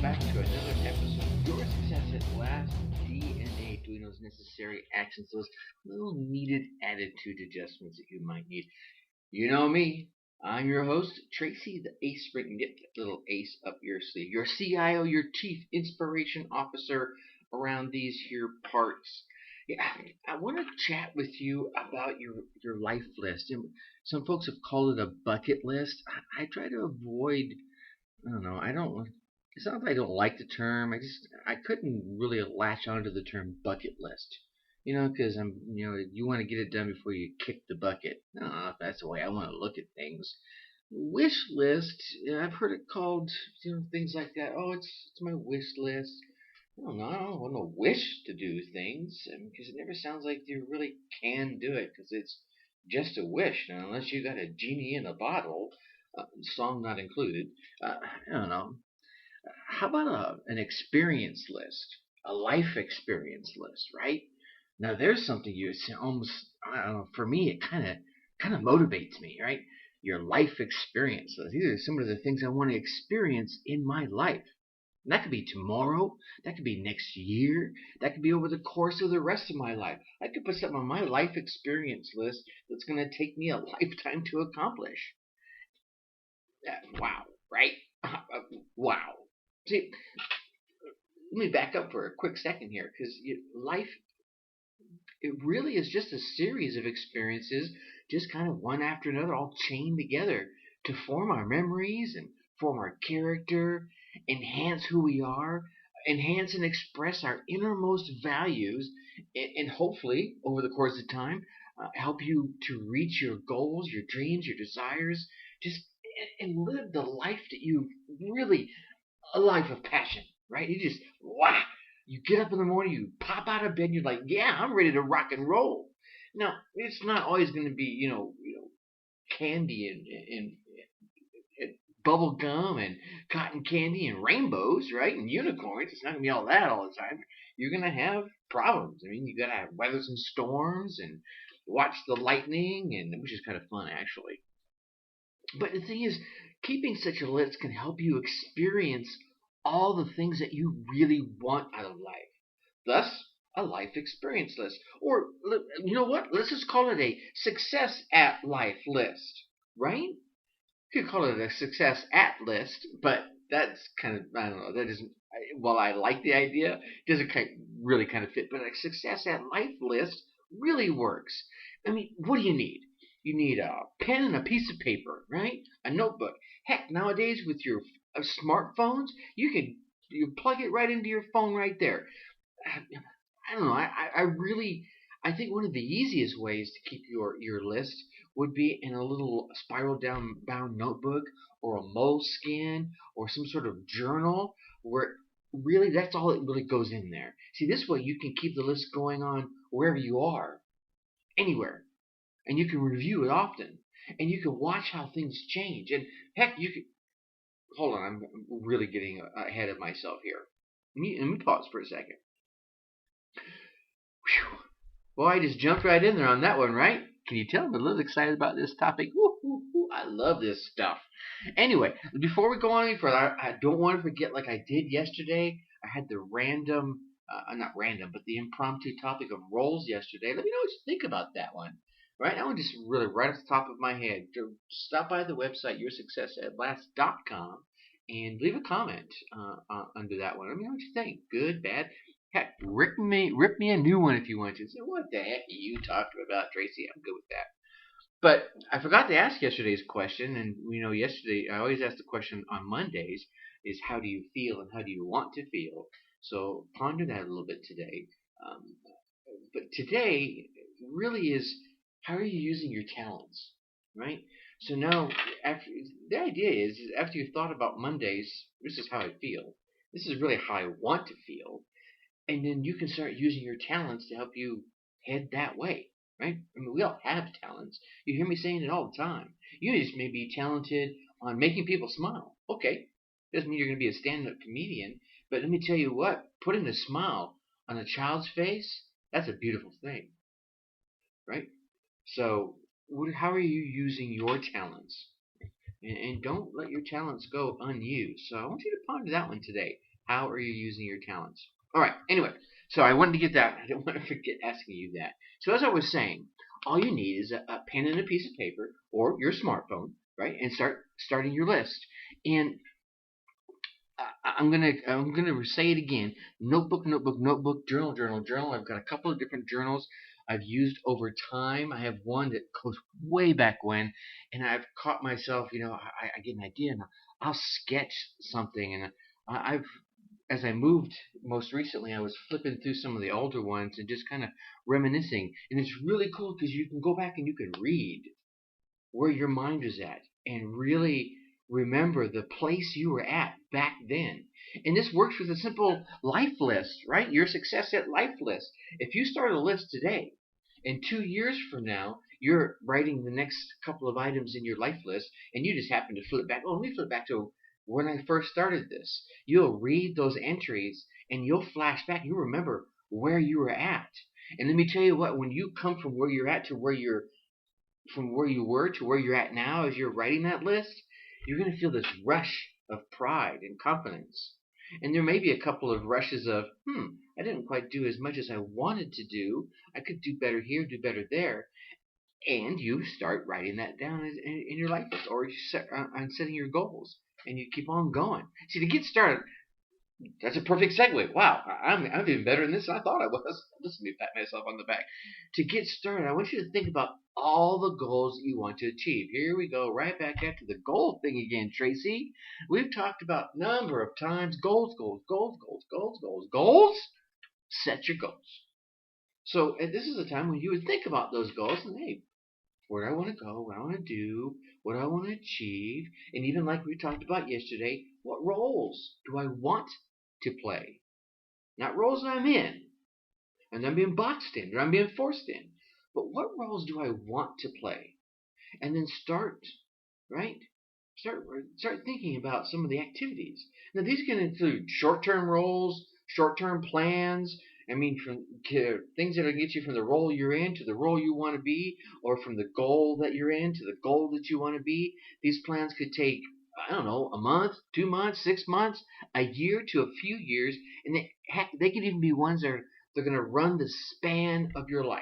back to another episode of Your Success at Last. DNA, doing those necessary actions, those little needed attitude adjustments that you might need. You know me. I'm your host, Tracy, the Ace Spring. Get that little ace up your sleeve. Your CIO, your Chief Inspiration Officer around these here parts. Yeah, I want to chat with you about your life list. And some folks have called it a bucket list. I try to avoid. I don't know. I don't. It's not that I don't like the term. I couldn't really latch onto the term bucket list. Because you want to get it done before you kick the bucket. I don't know if that's the way I want to look at things. Wish list. I've heard it called, things like that. Oh, it's my wish list. I don't know. I don't want to wish to do things because it never sounds like you really can do it because it's just a wish. Now, unless you got a genie in a bottle, song not included. I don't know. How about an experience list, a life experience list, right? Now there's something you almost, I don't know, for me it kind of motivates me, right? Your life experience list. These are some of the things I want to experience in my life. And that could be tomorrow, that could be next year, that could be over the course of the rest of my life. I could put something on my life experience list that's going to take me a lifetime to accomplish. Wow, right? Wow. See, let me back up for a quick second here, because life, it really is just a series of experiences, just kind of one after another, all chained together to form our memories and form our character, enhance who we are, enhance and express our innermost values, and hopefully, over the course of time, help you to reach your goals, your dreams, your desires, just and live the life that you really, a life of passion, right? You just, wow. You get up in the morning, you pop out of bed, and you're like, yeah, I'm ready to rock and roll. Now, it's not always going to be, candy and bubble gum and cotton candy and rainbows, right? And unicorns. It's not going to be all that all the time. You're going to have problems. I mean, you got to weather some storms and watch the lightning, and which is kind of fun, actually. But the thing is, keeping such a list can help you experience all the things that you really want out of life. Thus, a life experience list. Or, you know what? Let's just call it a success at life list, right? You could call it a success at list, but that's kind of, I don't know, that isn't, while I like the idea, it doesn't really kind of fit. But a success at life list really works. I mean, what do you need? You need a pen and a piece of paper, right? A notebook. Heck, nowadays with your smartphones, you plug it right into your phone right there. I don't know. I think one of the easiest ways to keep your list would be in a little spiral down bound notebook or a moleskin or some sort of journal where really that's all that really goes in there. See, this way you can keep the list going on wherever you are, anywhere. And you can review it often, and you can watch how things change. And heck, you could hold on. I'm really getting ahead of myself here. Let me pause for a second. Whew. Boy, I just jumped right in there on that one, right? Can you tell I'm a little excited about this topic? Woo, I love this stuff. Anyway, before we go on any further, I don't want to forget, like I did yesterday. I had the not random, but the impromptu topic of roles yesterday. Let me know what you think about that one. Right now, just really right off the top of my head, stop by the website yoursuccessatlast.com and leave a comment under that one. Let me know what you think. Good, bad. Heck, rip me a new one if you want to. Say, what the heck are you talking about, Tracy? I'm good with that. But I forgot to ask yesterday's question, and yesterday I always ask the question on Mondays is how do you feel and how do you want to feel? So ponder that a little bit today. But today really is how are you using your talents, right? So now, the idea is after you've thought about Mondays, this is how I feel. This is really how I want to feel. And then you can start using your talents to help you head that way, right? I mean, we all have talents. You hear me saying it all the time. You just may be talented on making people smile. Okay, doesn't mean you're going to be a stand-up comedian. But let me tell you what, putting a smile on a child's face, that's a beautiful thing, right? So how are you using your talents? And don't let your talents go unused. So I want you to ponder that one today. How are you using your talents? All right. Anyway, so I wanted to get that. I didn't want to forget asking you that. So as I was saying, all you need is a pen and a piece of paper or your smartphone, right? And starting your list. And I'm gonna say it again. Notebook, notebook, notebook, journal, journal, journal. I've got a couple of different journals I've used over time. I have one that goes way back when, and I've caught myself. I get an idea and I'll sketch something, and I've as I moved most recently, I was flipping through some of the older ones and just kind of reminiscing, and it's really cool because you can go back and you can read where your mind is at and really remember the place you were at back then. And this works with a simple life list, right? Your success at life list. If you start a list today, and 2 years from now, you're writing the next couple of items in your life list, and you just happen to flip back. Oh, let me flip back to when I first started this. You'll read those entries and you'll flash back. You'll remember where you were at. And let me tell you what, when you come from where you're at to where you were to where you're at now as you're writing that list, you're going to feel this rush of pride and confidence. And there may be a couple of rushes of, I didn't quite do as much as I wanted to do. I could do better here, do better there. And you start writing that down in your life list, or you set on setting your goals, and you keep on going. See, to get started, that's a perfect segue. Wow, I'm even better than this than I thought I was. Listen to me pat myself on the back. To get started, I want you to think about all the goals that you want to achieve. Here we go, right back after the goal thing again, Tracy. We've talked about a number of times goals, goals, goals, goals, goals, goals, goals. Set your goals. So this is a time when you would think about those goals and, hey, where do I want to go, what I want to do, what do I want to achieve, and even like we talked about yesterday, what roles do I want to play? Not roles that I'm in, and I'm being boxed in, or I'm being forced in, but what roles do I want to play? And then right? Start thinking about some of the activities. Now these can include short-term roles, short-term plans. I mean, from things that will get you from the role you're in to the role you want to be, or from the goal that you're in to the goal that you want to be. These plans could take, I don't know, a month, 2 months, 6 months, a year to a few years, and they can even be ones that they're going to run the span of your life.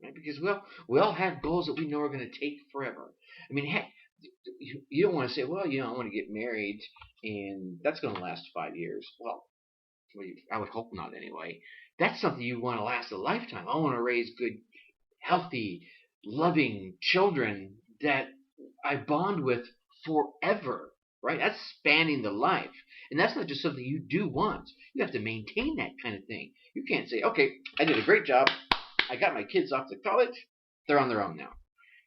Right? Because we all have goals that we know are going to take forever. I mean, heck, you don't want to say, well, I want to get married, and that's going to last 5 years. Well, I would hope not anyway. That's something you want to last a lifetime. I want to raise good, healthy, loving children that I bond with forever. Right? That's spanning the life. And that's not just something you do once. You have to maintain that kind of thing. You can't say, okay, I did a great job. I got my kids off to college. They're on their own now.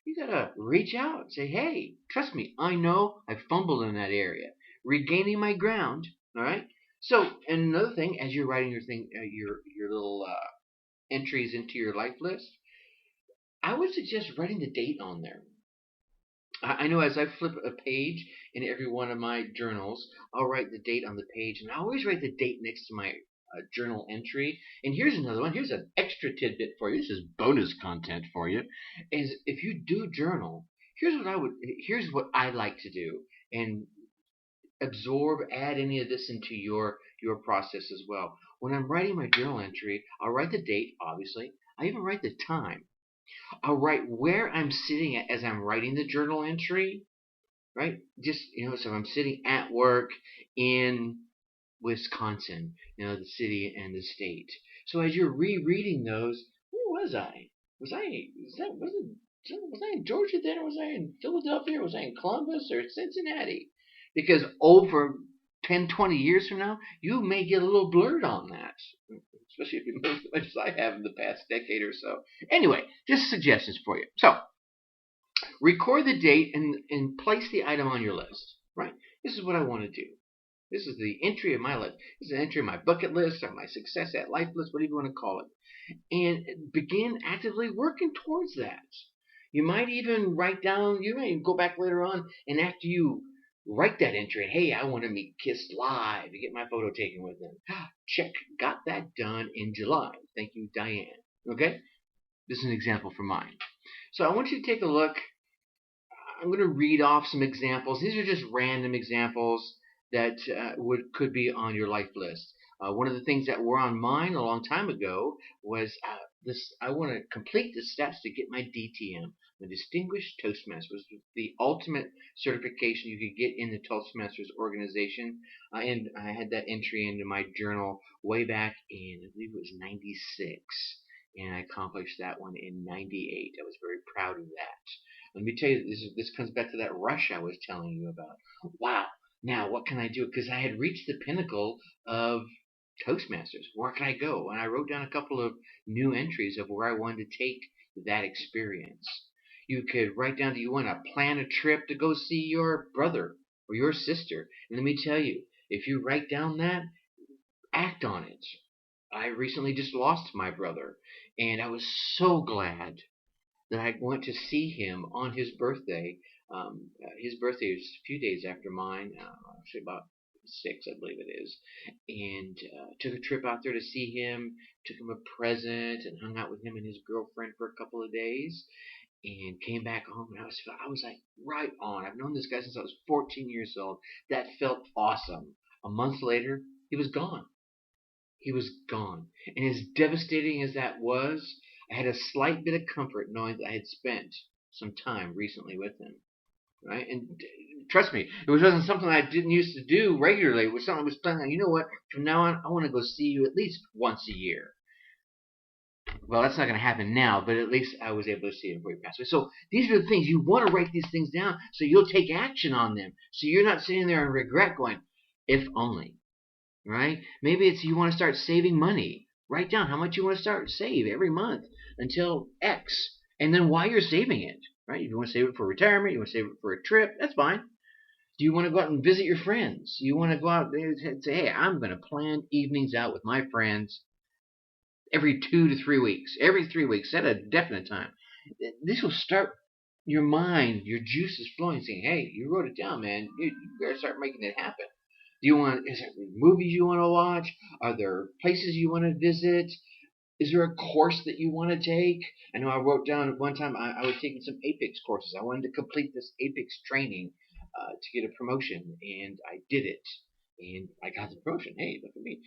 You gotta reach out and say, hey, trust me, I know I fumbled in that area. Regaining my ground, all right? So, and another thing, as you're writing your little entries into your life list, I would suggest writing the date on there. I know as I flip a page in every one of my journals, I'll write the date on the page, and I always write the date next to my journal entry. And here's another one. Here's an extra tidbit for you. This is bonus content for you. Is if you do journal, here's what I like to do, and add any of this into your process as well. When I'm writing my journal entry, I'll write the date, obviously. I even write the time. I'll write where I'm sitting at as I'm writing the journal entry, right? Just, so I'm sitting at work in Wisconsin, the city and the state. So as you're rereading those, where was I? Was I in Georgia then, or was I in Philadelphia, or was I in Columbus or Cincinnati? Because over 10, 20 years from now, you may get a little blurred on that, especially if you move as much as I have in the past decade or so. Anyway, just suggestions for you. So, record the date and place the item on your list, right? This is what I want to do. This is the entry of my list. This is an entry of my bucket list or my success at life list, whatever you want to call it. And begin actively working towards that. You might even you may even go back later on, and after you write that entry, hey, I want to meet Kiss live to get my photo taken with them. Check, got that done in July. Thank you, Diane. Okay? This is an example for mine. So I want you to take a look. I'm going to read off some examples. These are just random examples. that could be on your life list. One of the things that were on mine a long time ago was this. I want to complete the steps to get my DTM, the Distinguished Toastmaster, was the ultimate certification you could get in the Toastmasters organization. And I had that entry into my journal way back in, I believe it was '96, and I accomplished that one in '98. I was very proud of that. Let me tell you, this comes back to that rush I was telling you about. Wow, now what can I do? Because I had reached the pinnacle of Toastmasters. Where can I go? And I wrote down a couple of new entries of where I wanted to take that experience. You could write down, do you want to plan a trip to go see your brother or your sister? And let me tell you, if you write down that, act on it. I recently just lost my brother, and I was so glad that I went to see him on his birthday. His birthday is a few days after mine, actually about 6, I believe it is, and took a trip out there to see him. Took him a present and hung out with him and his girlfriend for a couple of days, and came back home. And I was like, right on. I've known this guy since I was 14 years old. That felt awesome. A month later, he was gone. He was gone. And as devastating as that was, I had a slight bit of comfort knowing that I had spent some time recently with him. Right? And trust me, it wasn't something I didn't used to do regularly. It was something I was planning. You know what? From now on, I want to go see you at least once a year. Well, that's not going to happen now, but at least I was able to see him before he passed away. So these are the things you want to write these things down so you'll take action on them. So you're not sitting there in regret going, if only. Right? Maybe it's you want to start saving money. Write down how much you want to start save every month until X, and then why you're saving it. Right? If you want to save it for retirement, you want to save it for a trip, that's fine. Do you want to go out and visit your friends? You want to go out and say, hey, I'm going to plan evenings out with my friends every 2 to 3 weeks. Every 3 weeks, set a definite time. This will start your mind, your juices flowing, saying, hey, you wrote it down, man. You better start making it happen. Is there movies you want to watch? Are there places you want to visit? Is there a course that you want to take? I know I wrote down at one time I was taking some Apex courses. I wanted to complete this Apex training to get a promotion, and I did it. And I got the promotion. Hey, look at me.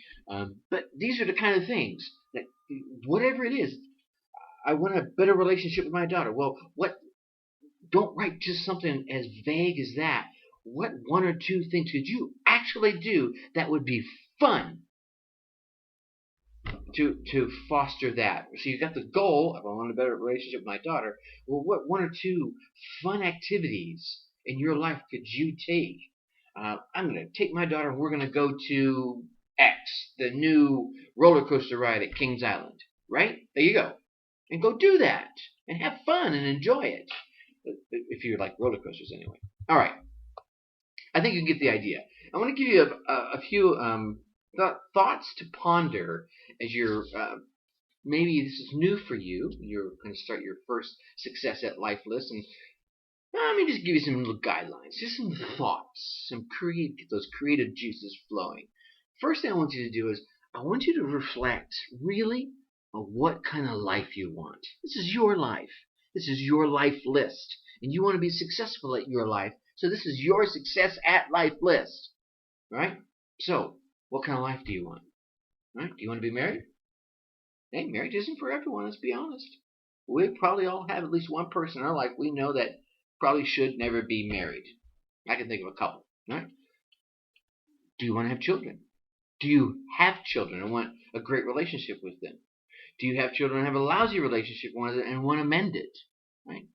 But these are the kind of things that, whatever it is, I want a better relationship with my daughter. Well, don't write just something as vague as that. What 1 or 2 things could you actually do that would be fun to foster that? So you got the goal of I want a better relationship with my daughter. Well, what 1 or 2 fun activities in your life could you take? I'm going to take my daughter and we're going to go to X, the new roller coaster ride at Kings Island. Right? There you go. And go do that and have fun and enjoy it. If you like roller coasters anyway. All right. I think you get the idea. I want to give you a few thoughts to ponder as you're maybe this is new for you. You're going to start your first success at life list, and let me just give you some little guidelines, just some thoughts, get those creative juices flowing. First thing I want you to do is I want you to reflect really on what kind of life you want. This is your life. This is your life list, and you want to be successful at your life. So this is your success at life list, right? So what kind of life do you want? Right? Do you want to be married? Hey, marriage isn't for everyone. Let's be honest. We probably all have at least one person in our life we know that probably should never be married. I can think of a couple, right? Do you want to have children? Do you have children and want a great relationship with them? Do you have children and have a lousy relationship with them and want to mend it? Right?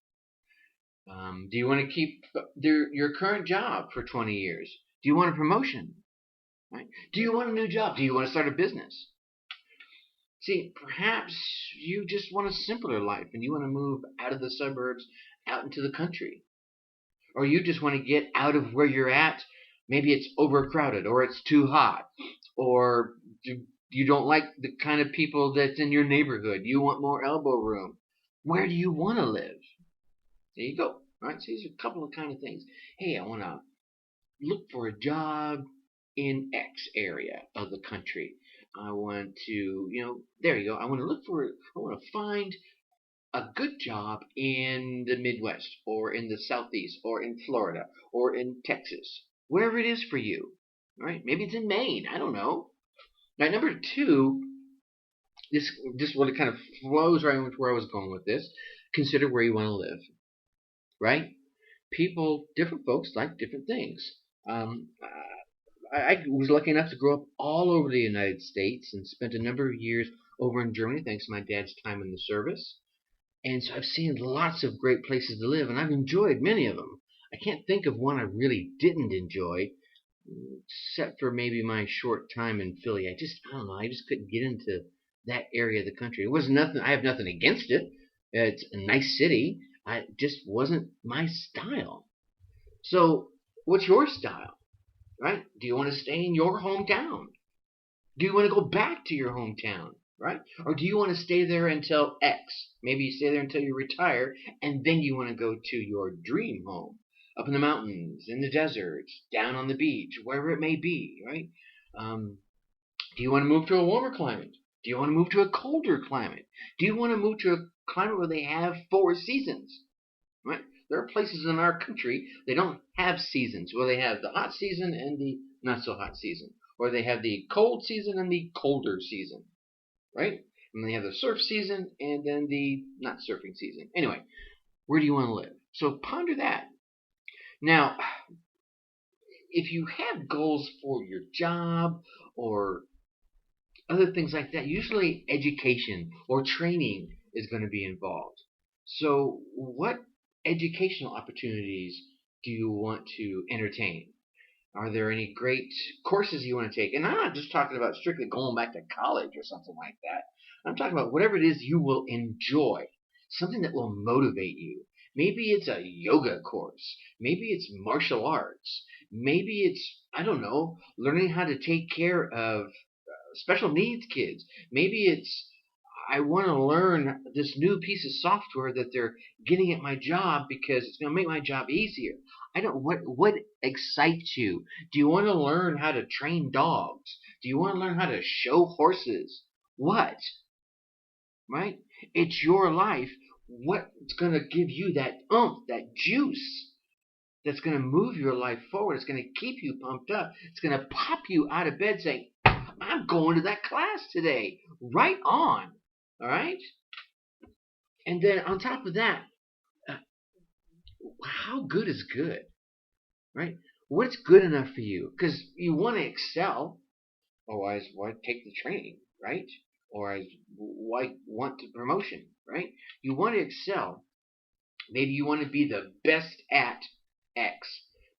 Do you want to keep your current job for 20 years? Do you want a promotion? Right? Do you want a new job? Do you want to start a business? See, perhaps you just want a simpler life and you want to move out of the suburbs, out into the country. Or you just want to get out of where you're at. Maybe it's overcrowded or it's too hot. Or you don't like the kind of people that's in your neighborhood. You want more elbow room. Where do you want to live? There you go. All right, so these are a couple of kind of things. Hey, I want to look for a job in X area of the country. I want to, there you go. I want to find a good job in the Midwest or in the Southeast or in Florida or in Texas, wherever it is for you. right? Maybe it's in Maine. I don't know. Now, number two, this really kind of flows right into where I was going with this. Consider where you want to live, right? People, different folks like different things. I was lucky enough to grow up all over the United States and spent a number of years over in Germany thanks to my dad's time in the service. And so I've seen lots of great places to live, and I've enjoyed many of them. I can't think of one I really didn't enjoy, except for maybe my short time in Philly. I don't know, I just couldn't get into that area of the country. It was nothing, I have nothing against it. It's a nice city. It just wasn't my style. So, what's your style, right? Do you want to stay in your hometown? Do you want to go back to your hometown, right? Or do you want to stay there until X? Maybe you stay there until you retire, and then you want to go to your dream home, up in the mountains, in the deserts, down on the beach, wherever it may be, right? Do you want to move to a warmer climate? Do you want to move to a colder climate? Do you want to move to a climate where they have 4 seasons? Right? There are places in our country they don't have seasons. Well, they have the hot season and the not so hot season, or they have the cold season and the colder season, right? And they have the surf season and then the not surfing season. Anyway, where do you want to live? So ponder that. Now, if you have goals for your job or other things like that, usually education or training is going to be involved. So, what educational opportunities do you want to entertain? Are there any great courses you want to take? And I'm not just talking about strictly going back to college or something like that. I'm talking about whatever it is you will enjoy, something that will motivate you. Maybe it's a yoga course. Maybe it's martial arts. Maybe it's, I don't know, learning how to take care of special needs kids. Maybe it's I want to learn this new piece of software that they're getting at my job because it's going to make my job easier. I don't what excites you? Do you want to learn how to train dogs? Do you want to learn how to show horses? What? Right? It's your life. What's going to give you that that juice that's going to move your life forward? It's going to keep you pumped up. It's going to pop you out of bed saying, I'm going to that class today. Right on. All right? And then on top of that, uh, how good is good? Right? What's good enough for you? Because you want to excel. Otherwise, why take the training? Right? Or why want the promotion? Right? You want to excel. Maybe you want to be the best at X.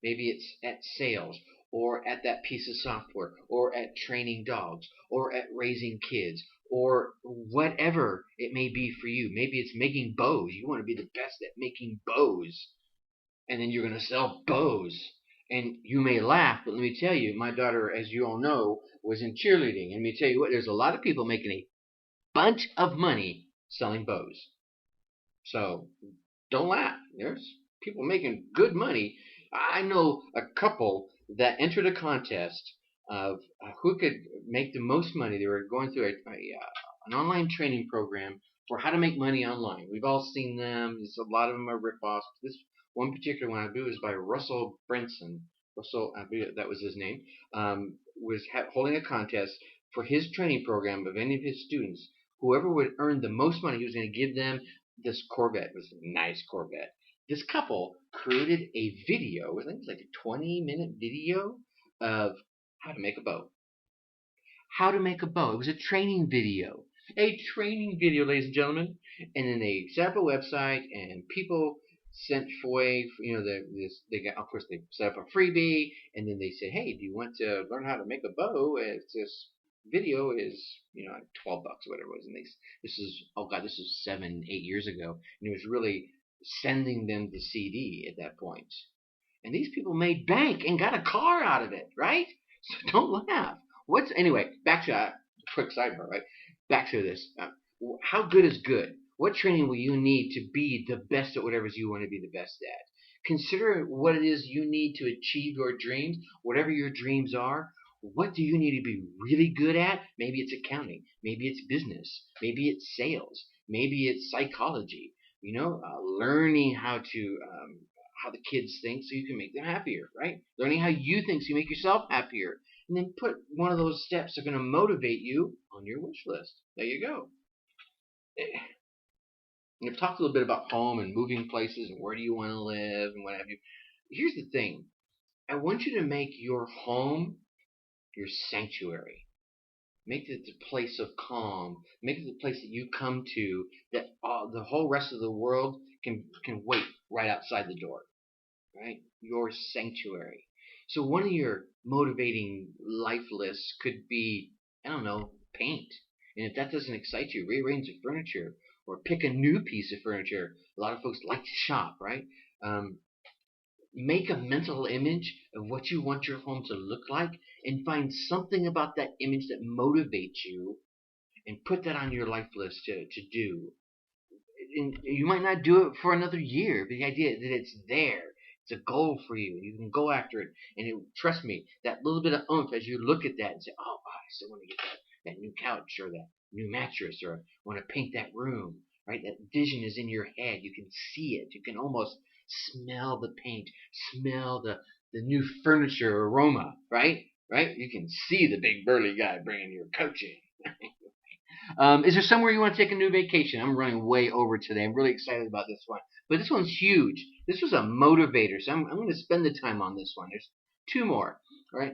Maybe it's at sales, or at that piece of software, or at training dogs, or at raising kids, or whatever it may be for you. Maybe it's making bows. You want to be the best at making bows, and then you're going to sell bows. And you may laugh, but let me tell you, my daughter, as you all know, was in cheerleading. And let me tell you what, there's a lot of people making a bunch of money selling bows. So don't laugh. There's people making good money. I know a couple that entered a contest of who could make the most money. They were going through an online training program for how to make money online. We've all seen them. A lot of them are ripoffs. This one particular one I believe was by Russell Brunson. Russell, I believe that was his name. Was holding a contest for his training program of any of his students. Whoever would earn the most money, he was going to give them this Corvette. It was a nice Corvette. This couple created a video, I think it was like a 20-minute video of how to make a bow. How to make a bow. It was a training video. A training video, ladies and gentlemen. And then they set up a website, and people sent away, they got, of course, they set up a freebie, and then they said, hey, do you want to learn how to make a bow? It's this video is, like $12 or whatever it was. And this is 7-8 years ago. And it was really sending them the CD at that point. And these people made bank and got a car out of it, right? So don't laugh. Anyway, back to a quick sidebar, right? Back to this. How good is good? What training will you need to be the best at whatever you want to be the best at? Consider what it is you need to achieve your dreams, whatever your dreams are. What do you need to be really good at? Maybe it's accounting. Maybe it's business. Maybe it's sales. Maybe it's psychology. Learning how the kids think so you can make them happier, right? Learning how you think so you make yourself happier. and then put one of those steps that are going to motivate you on your wish list. There you go. We've talked a little bit about home and moving places and where do you want to live and what have you. Here's the thing. I want you to make your home your sanctuary. Make it the place of calm. Make it the place that you come to that the whole rest of the world can wait right outside the door. Right? Your sanctuary. So one of your motivating life lists could be, I don't know, paint. And if that doesn't excite you, rearrange the furniture or pick a new piece of furniture. A lot of folks like to shop, right? Make a mental image of what you want your home to look like and find something about that image that motivates you and put that on your life list to do. And you might not do it for another year, but the idea that it's there. It's a goal for you. You can go after it. And trust me, that little bit of oomph as you look at that and say, oh, I still want to get that new couch or that new mattress, or I want to paint that room, right? That vision is in your head. You can see it. You can almost smell the paint, smell the new furniture aroma, right? Right? You can see the big burly guy bringing your couch in. Is there somewhere you want to take a new vacation? I'm running way over today. I'm really excited about this one. But this one's huge. This was a motivator, so I'm going to spend the time on this one. There's two more. All right.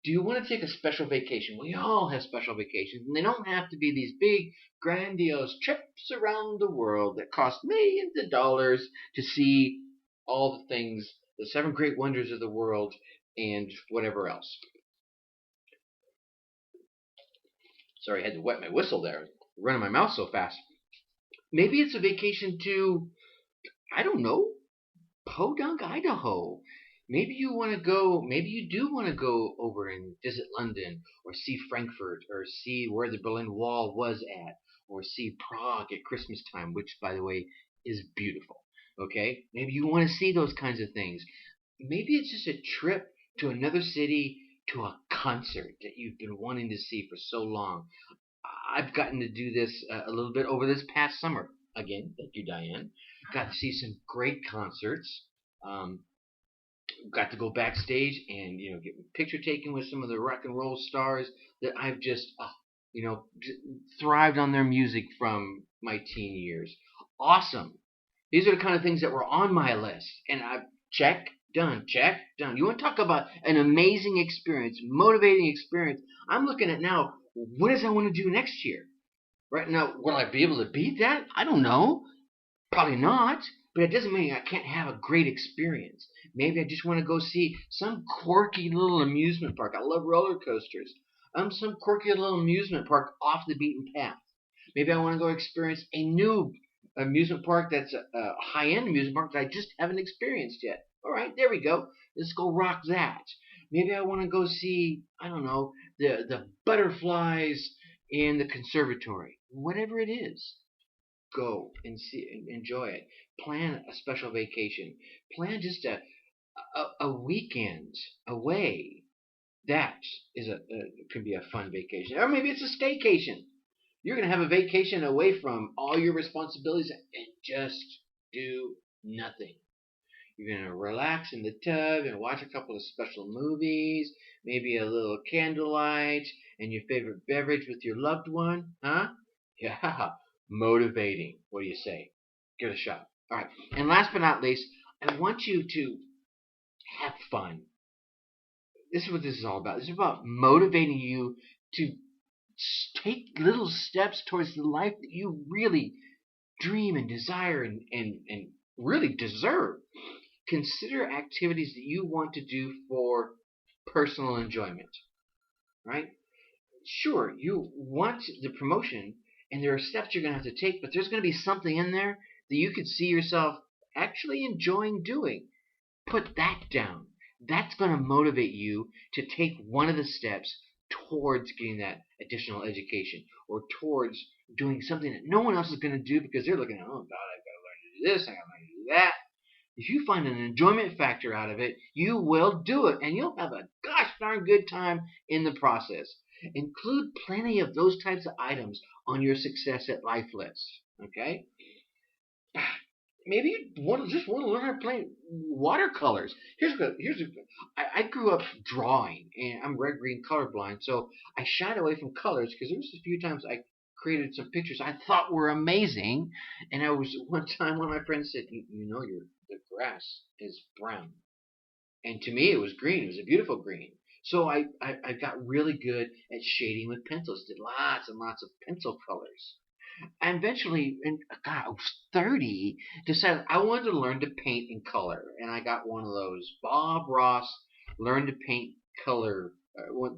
Do you want to take a special vacation? We all have special vacations, and they don't have to be these big, grandiose trips around the world that cost millions of dollars to see all the things, the 7 great wonders of the world, and whatever else. Sorry, I had to wet my whistle there. Running my mouth so fast. Maybe it's a vacation to, I don't know, Podunk, Idaho. Maybe you want to go, maybe you do want to go over and visit London or see Frankfurt or see where the Berlin Wall was at or see Prague at Christmas time, which, by the way, is beautiful. Okay? Maybe you want to see those kinds of things. Maybe it's just a trip to another city to a concert that you've been wanting to see for so long. I've gotten to do this a little bit over this past summer. Again, thank you, Diane. Got to see some great concerts. Got to go backstage and get a picture taken with some of the rock and roll stars that I've just thrived on their music from my teen years. Awesome. These are the kind of things that were on my list, and I've check done. You want to talk about an amazing experience, motivating experience? I'm looking at now. What does I want to do next year? Right now, will I be able to beat that? I don't know. Probably not. But it doesn't mean I can't have a great experience. Maybe I just want to go see some quirky little amusement park. I love roller coasters. Some quirky little amusement park off the beaten path. Maybe I want to go experience a new amusement park that's a high-end amusement park that I just haven't experienced yet. All right, there we go. Let's go rock that. Maybe I want to go see, I don't know, the butterflies in the conservatory. Whatever it is. Go and see, enjoy it. Plan a special vacation. Plan just a weekend away. That is could be a fun vacation, or maybe it's a staycation. You're gonna have a vacation away from all your responsibilities and just do nothing. You're gonna relax in the tub and watch a couple of special movies, maybe a little candlelight, and your favorite beverage with your loved one, huh? Yeah. Motivating. What do you say? Give it a shot. All right. And last but not least, I want you to have fun. This is what this is all about. This is about motivating you to take little steps towards the life that you really dream and desire and really deserve. Consider activities that you want to do for personal enjoyment. Right? Sure, you want the promotion, and there are steps you're going to have to take, but there's going to be something in there that you could see yourself actually enjoying doing. Put that down. That's going to motivate you to take one of the steps towards getting that additional education or towards doing something that no one else is going to do because they're looking at, oh, God, I've got to learn to do this, I've got to learn to do that. If you find an enjoyment factor out of it, you will do it, and you'll have a gosh darn good time in the process. Include plenty of those types of items on your success at life list. Okay? Maybe you just want to learn how to play watercolors. I grew up drawing, and I'm red green colorblind, so I shied away from colors because there was a few times I created some pictures I thought were amazing, and I was one time one of my friends said, "You know, your the grass is brown," and to me it was green. It was a beautiful green. So I got really good at shading with pencils. Did lots and lots of pencil colors. I eventually, God, I was 30, decided I wanted to learn to paint in color. And I got one of those Bob Ross learn to paint color,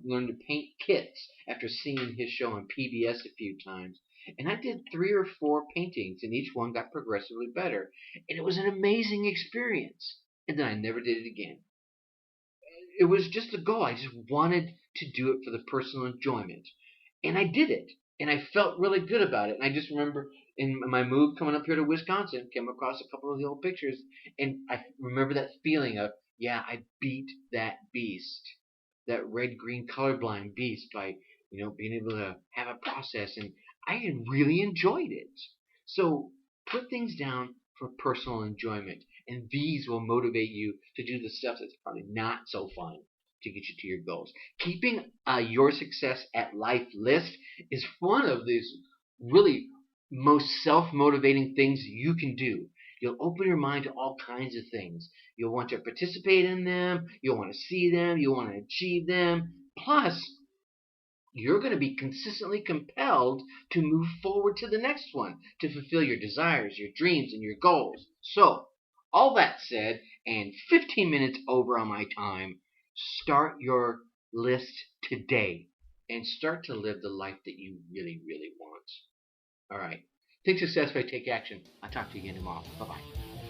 learn to paint kits after seeing his show on PBS a few times. And I did 3 or 4 paintings, and each one got progressively better. And it was an amazing experience. And then I never did it again. It was just a goal. I just wanted to do it for the personal enjoyment. And I did it. And I felt really good about it. And I just remember in my move coming up here to Wisconsin, came across a couple of the old pictures, and I remember that feeling of, yeah, I beat that beast, that red green colorblind beast by, being able to have a process, and I really enjoyed it. So put things down for personal enjoyment, and these will motivate you to do the stuff that's probably not so fun to get you to your goals. Keeping your success at life list is one of these really most self-motivating things you can do. You'll open your mind to all kinds of things. You'll want to participate in them. You'll want to see them. You'll want to achieve them. Plus, you're going to be consistently compelled to move forward to the next one, to fulfill your desires, your dreams, and your goals. So, all that said, and 15 minutes over on my time, start your list today and start to live the life that you really, really want. All right. Think successfully, take action. I'll talk to you again tomorrow. Bye bye.